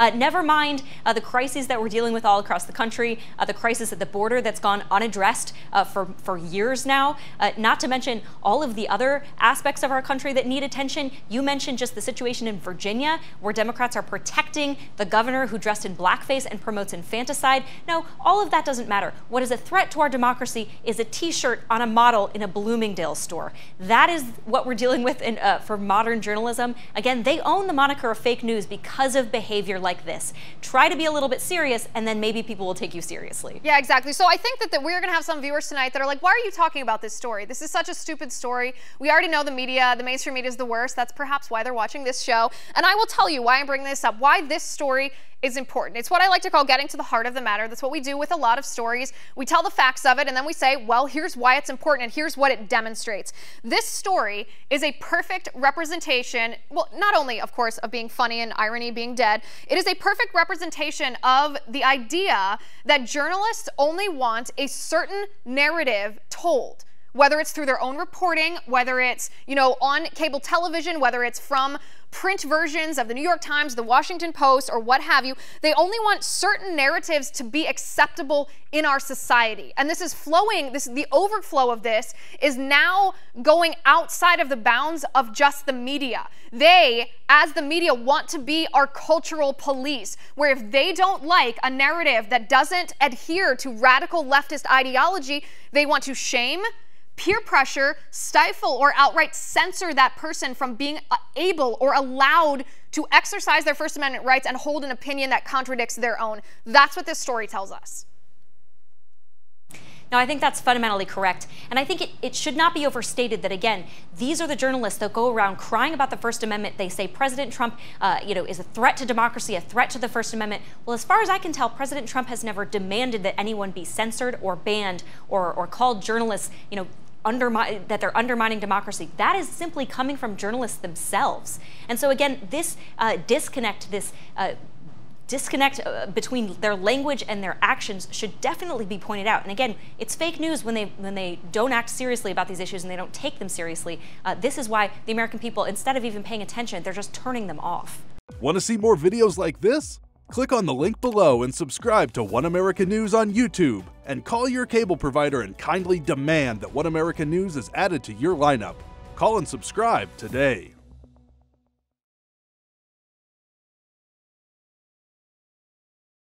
Never mind the crises that we're dealing with all across the country, the crisis at the border that's gone unaddressed for years now, not to mention all of the other aspects of our country that need attention. You mentioned just the situation in Virginia, where Democrats are protecting the governor who dressed in blackface and promotes infanticide. No, all of that doesn't matter. What is a threat to our democracy is a T-shirt on a model in a Bloomingdale store. That is what we're dealing with for modern journalism. Again, they own the moniker of fake news because of behavior like this. Try to be a little bit serious, and then maybe people will take you seriously. Yeah, exactly. So I think that we're going to have some viewers tonight that are like, why are you talking about this story? This is such a stupid story. We already know the media, the mainstream media is the worst. That's perhaps why they're watching this show. And I will tell you why I'm bringing this up, why this story is important. It's what I like to call getting to the heart of the matter. That's what we do with a lot of stories. We tell the facts of it, and then we say, well, here's why it's important, and here's what it demonstrates. This story is a perfect representation, well, not only, of course, of being funny and irony being dead, it is a perfect representation of the idea that journalists only want a certain narrative told. Whether it's through their own reporting, whether it's, on cable television, whether it's from print versions of the New York Times, the Washington Post, or what have you, they only want certain narratives to be acceptable in our society. And this is flowing, the overflow of this is now going outside of the bounds of just the media. They, as the media, want to be our cultural police, where if they don't like a narrative that doesn't adhere to radical leftist ideology, they want to shame, peer pressure, stifle, or outright censor that person from being able or allowed to exercise their First Amendment rights and hold an opinion that contradicts their own. That's what this story tells us. Now, I think that's fundamentally correct. And I think it should not be overstated that, again, these are the journalists that go around crying about the First Amendment. They say President Trump, is a threat to democracy, a threat to the First Amendment. Well, as far as I can tell, President Trump has never demanded that anyone be censored or banned or called journalists, that they're undermining democracy. That is simply coming from journalists themselves. And so again, this disconnect between their language and their actions should definitely be pointed out. And again, it's fake news when they don't act seriously about these issues and they don't take them seriously. This is why the American people, instead of even paying attention, they're just turning them off. Want to see more videos like this? Click on the link below and subscribe to One American News on YouTube, and call your cable provider and kindly demand that One American News is added to your lineup. Call and subscribe today.